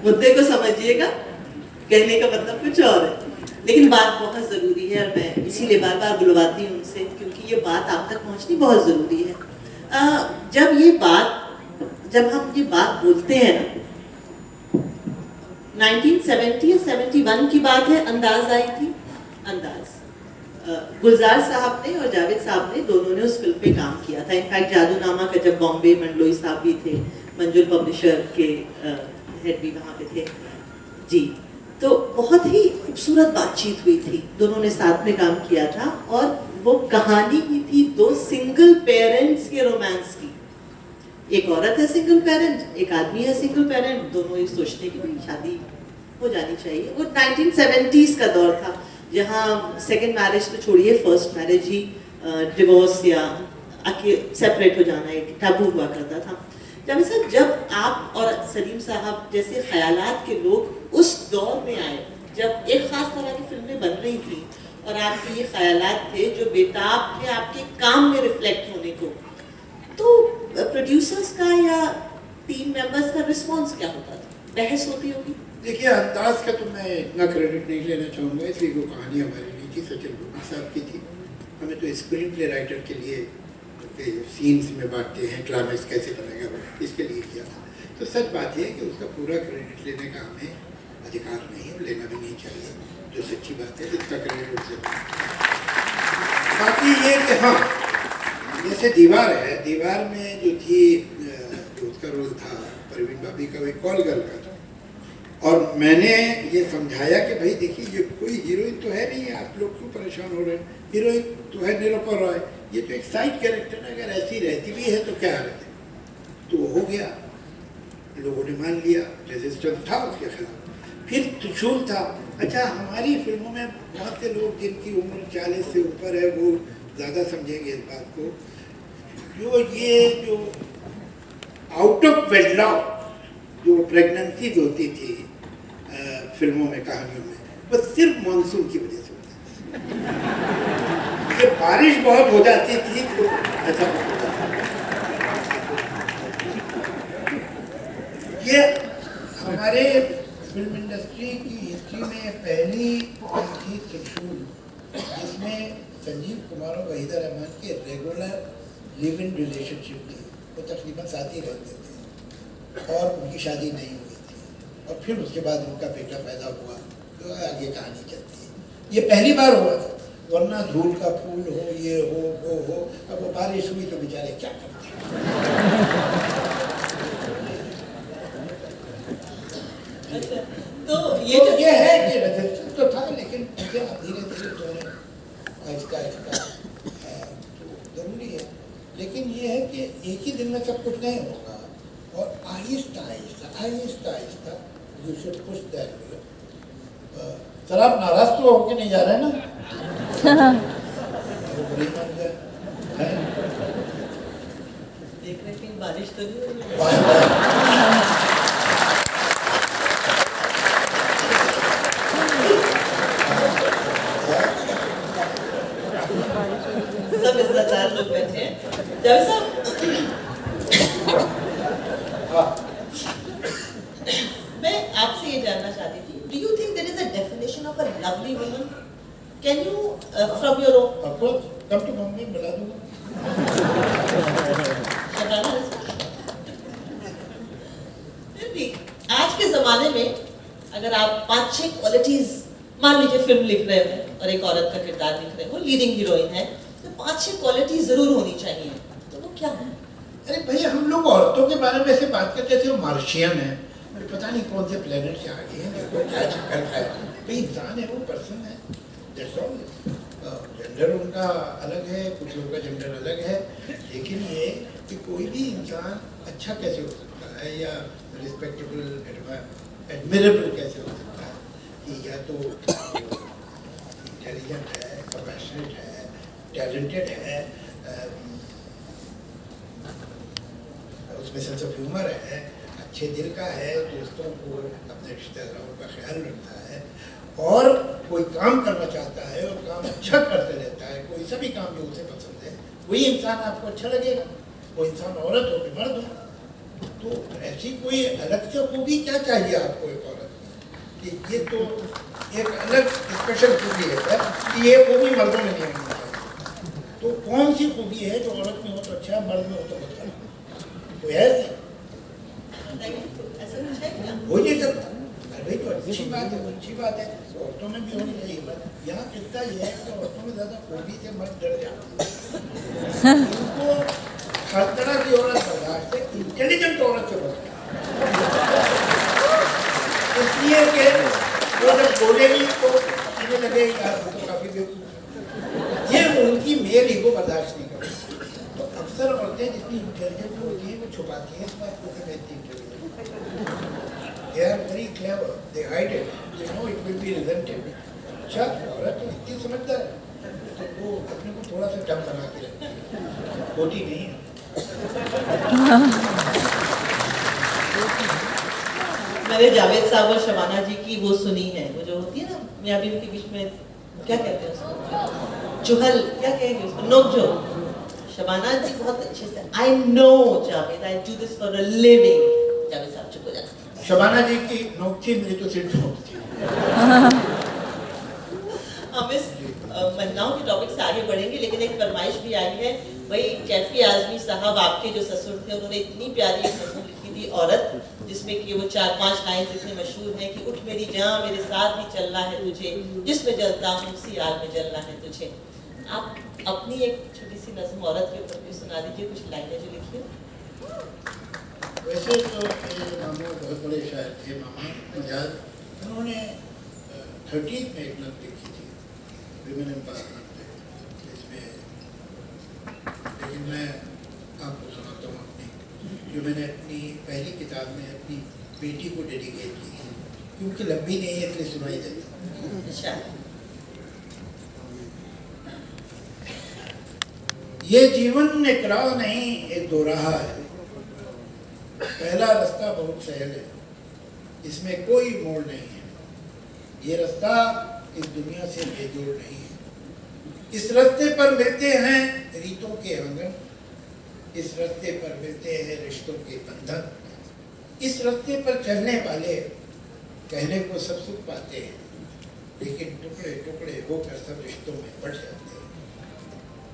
मुद्दे को समझिएगा, कहने का मतलब कुछ और है, लेकिन बात बहुत ज़रूरी है और मैं इसीलिए बार बार बुलवाती हूँ उनसे, क्योंकि ये बात आप तक पहुँचनी बहुत ज़रूरी है। जब हम ये बात बोलते हैं ना, 1970 या 71 की बात है, अंदाज आई थी। अंदाज गुलजार साहब ने और जावेद साहब ने दोनों ने उस फिल्म पे काम किया था। इनफैक्ट जादूनामा का जब बॉम्बे मंडलोई साहब भी थे, मंजुल पब्लिशर के हेड भी वहाँ पे थे जी, तो बहुत ही खूबसूरत बातचीत हुई थी, दोनों ने साथ में काम किया था और वो कहानी ही थी दो सिंगल पेरेंट्स के रोमांस की। एक औरत है सिंगल पेरेंट, एक आदमी है सिंगल पेरेंट, दोनों ये सोचते कि भाई शादी हो जानी चाहिए। वो 1970s का दौर था जहाँ सेकंड मैरिज तो छोड़िए, फर्स्ट मैरिज ही डिवोर्स या सेपरेट हो जाना एक टैबू हुआ करता था। जावेद साहब, जब आप और सलीम साहब जैसे ख्यालात के लोग उस दौर में आए, जब एक ख़ास तरह की फिल्में बन रही थी और आपके ये ख्यालात थे जो बेताब थे आपके काम में रिफ्लेक्ट होने को, तो प्रोड्यूसर्स का या टीम मेंबर्स का रिस्पॉन्स क्या होता था? बहस होती होगी? देखिए, अंदाज का तो मैं इतना क्रेडिट नहीं लेना चाहूँगा, इसलिए वो कहानी हमारी नहीं थी, सचिन गोपी साहब की थी। हमें तो स्क्रीन प्ले राइटर के लिए सीन्स में बांटते हैं, क्लाइमैक्स कैसे बनेगा, इसके लिए किया था। तो सच बात यह है कि उसका पूरा क्रेडिट लेने का हमें अधिकार नहीं है, लेना भी नहीं चाहिए, जो सच्ची बात है, जिसका क्रेडिट उससे। बाकी ये कि हाँ, जैसे दीवार है, दीवार में जो थी, जो उसका रोल था परवीन भाभी का, वही कॉल गर्ल का था। और मैंने ये समझाया कि भाई देखिए, ये कोई हीरोइन तो है नहीं, आप लोग क्यों परेशान हो रहे हैं, हीरोइन तो है निरूपा रॉय, ये तो एक साइड कैरेक्टर है, अगर ऐसी रहती भी है तो क्या रहती। तो हो गया, लोगों ने मान लिया, रेजिस्टेंस था उसके खिलाफ। फिर त्रिशूल था। अच्छा, हमारी फिल्मों में बहुत से लोग जिनकी उम्र 40 से ऊपर है वो ज़्यादा समझेंगे इस बात को, जो आउट ऑफ वेडलॉक जो प्रेगनेंसीज होती थी फिल्मों में, कहानियों में, वो सिर्फ मानसून की वजह से होती थी। ये बारिश बहुत हो जाती थी तो ऐसा होता था। ये हमारे फिल्म इंडस्ट्री की हिस्ट्री में पहली थी त्रिशूल, जिसमें संजीव कुमार और वहीदा रहमान के रेगुलर लिव इन रिलेशनशिप थी। वो तकरीबन साथ ही रहते थे और उनकी शादी नहीं हुई थी, और फिर उसके बाद उनका बेटा पैदा हुआ, तो आगे कहानी चलती है। ये पहली बार हुआ था, वरना धूल का फूल हो, ये हो, वो हो। अब वो बारिश हुई तो बेचारे क्या करते। तो ये है कि रजिस्टर तो था, लेकिन धीरे धीरे तो आहिस्ता आहिस्ता तो जरूरी है। लेकिन ये है कि एक ही दिन में सब कुछ नहीं होगा, और Aahista Aahista you should push that way. Sir, आप नाराज तो होके नहीं जा रहे ना? देख रहे हैं बारिश तो नहीं। सब इज्जतदार लोग बैठे हैं। जावेद साहब, मैं आपसे ये जानना चाहती थी, do you think there is a definition of a lovely woman? Can you from your own? Of course, come to Bombay, मिला दूँगा। फिर भी आज के ज़माने में अगर आप 5-6 क्वालिटीज़, मान लीजिए फिल्म लिख रहे हैं और एक औरत का किरदार लिख रहे हैं, वो लीडिंग हीरोइन है, तो 5-6 क्वालिटी ज़रूर होनी चाहिए, तो वो क्या है? अरे भैया, हम लोग औरतों के बारे में ऐसे बात करते थे, वो मार्शियन है, पता नहीं कौन से प्लेनेट से आ गए हैं, देखो क्या चक्कर है। भाई इंसान है, वो पर्सन है, दैट्स ऑल। जेंडर उनका अलग है, कुछ लोगों का जेंडर अलग है, लेकिन ये कि कोई भी इंसान अच्छा कैसे हो सकता है या रिस्पेक्टेबल, एडमिरेबल कैसे हो सकता है कि या तो इंटेलिजेंट है, कंपैशनेट है, टैलेंटेड है, उसमें सेंस ऑफ ह्यूमर है, अच्छे दिल का है, दोस्तों को, अपने रिश्तेदारों का ख्याल रखता है, और कोई काम करना चाहता है और काम अच्छा करते रहता है, कोई सभी काम जो उसे पसंद है, वही इंसान आपको अच्छा लगेगा। वो इंसान औरत हो कि मर्द हो। तो ऐसी कोई अलग से खूबी क्या चाहिए आपको एक औरत में कि ये तो एक अलग स्पेशल खूबी है सर कि ये खूबी मर्दों में नहीं होनी चाहिए। तो कौन सी खूबी है जो औरत में हो तो अच्छा, मर्द में हो तो बदला? तो ऐसी ऐसा कुछ है क्या? हो नहीं सकता। अरे तो अच्छी बात है, अच्छी बात है, औरतों में भी होनी चाहिए। बट यहाँ कितना ये है कि औरतों में ज़्यादा खूबी से मर्द डर जाते हैं। उनको हर तरह की औरत बर्दाश्त है, इंटेलिजेंट औरत से बर्दाश्त, इसलिए कि वो जब बोलेगी तो इन्हें लगेगा तो काफ़ी बेवकूफ़, ये उनकी मेल ईगो बर्दाश्त नहीं करती। तो अक्सर औरतें जितनी इंटेलिजेंट होती हैं वो छुपाती हैं इस बात को कि मैं इतनी intelligent. They are very clever. They hide it. They know it will be resented. अच्छा, औरत तो इतनी समझदार है तो वो अपने को थोड़ा सा डम बना के रखती है, होती नहीं है। मैंने जावेद साहब और शबाना जी की वो सुनी है, वो जो होती है ना मियां बीवी के बीच में, क्या कहते हैं उसको, चुहल, क्या कहेंगे उसको, नोकझोंक। शबाना जी बहुत अच्छे से, I know Javed, I do this for a living. Javed साहब चुप हो जाते। शबाना जी की नोकची मेरी तो सिर्फ नोक थी। हम इस महिलाओं के टॉपिक से आगे बढ़ेंगे, लेकिन एक फरमाइश भी आई है। वही कैफी आजमी साहब, आपके जो ससुर थे, उन्होंने इतनी प्यारी एक नज़म लिखी थी औरत, जिसमें कि वो 4-5 लाइन्स इतने मशहूर हैं कि उठ मेरी जान मेरे साथ ही चलना है तुझे, जिसमें जलता हूँ उसी आग में जलना है तुझे। आप अपनी एक छोटी सी नज़म औरत के ऊपर भी सुना दीजिए, कुछ लाइनें जो लिखी हो। वैसे तो मेरे मामा बहुत बड़े शायर थे, मामा मजाज, उन्होंने 30 में एक नज़म लिखी थी, विमेन एम्पावरमेंट पे, इसमें, लेकिन मैं आपको सुनाता हूँ अपनी, जो मैंने अपनी पहली किताब में अपनी बेटी को डेडिकेट की थी, क्योंकि लंबी नहीं है इसलिए सुनाई देता। ये जीवन एक राह नहीं एक दोराहा है, पहला रास्ता बहुत सहल है, इसमें कोई मोड़ नहीं है, ये रास्ता इस दुनिया से बेजोड़ नहीं है, इस रास्ते पर मिलते हैं रीतों के आंगन, इस रास्ते पर मिलते हैं रिश्तों के बंधन, इस रास्ते पर चलने वाले कहने को सब सुख पाते हैं, लेकिन टुकड़े टुकड़े होकर सब रिश्तों में बढ़ जाते हैं,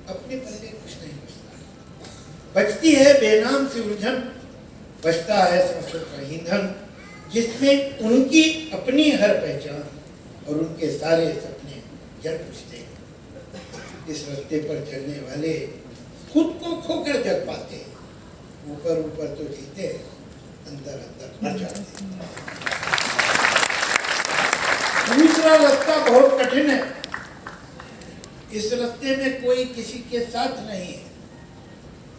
अपने पल्ले कुछ नहीं बचता, बचती है बेनाम सी उलझन, बचता है संसार का ईंधन, जिसमें उनकी अपनी हर पहचान और उनके सारे सपने जल बुझते हैं, इस रास्ते पर चलने वाले खुद को खोकर जग पाते हैं, ऊपर ऊपर तो जीते अंदर अंदर मर जाते हैं। दूसरा रास्ता बहुत कठिन है, इस रास्ते में कोई किसी के साथ नहीं है,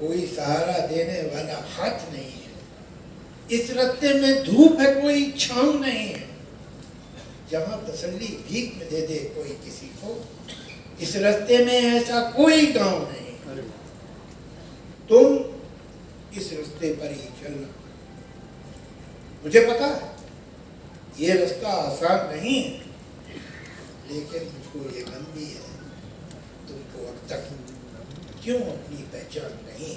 कोई सहारा देने वाला हाथ नहीं है, इस रास्ते में धूप है कोई छांव नहीं है, जहां तसल्ली भीख में दे दे कोई किसी को, इस रास्ते में ऐसा कोई गांव नहीं, तुम इस रास्ते पर ही चलना। मुझे पता है ये रास्ता आसान नहीं है, लेकिन मुझको ये गम भी है, तुमको अब तक क्यों अपनी पहचान नहीं।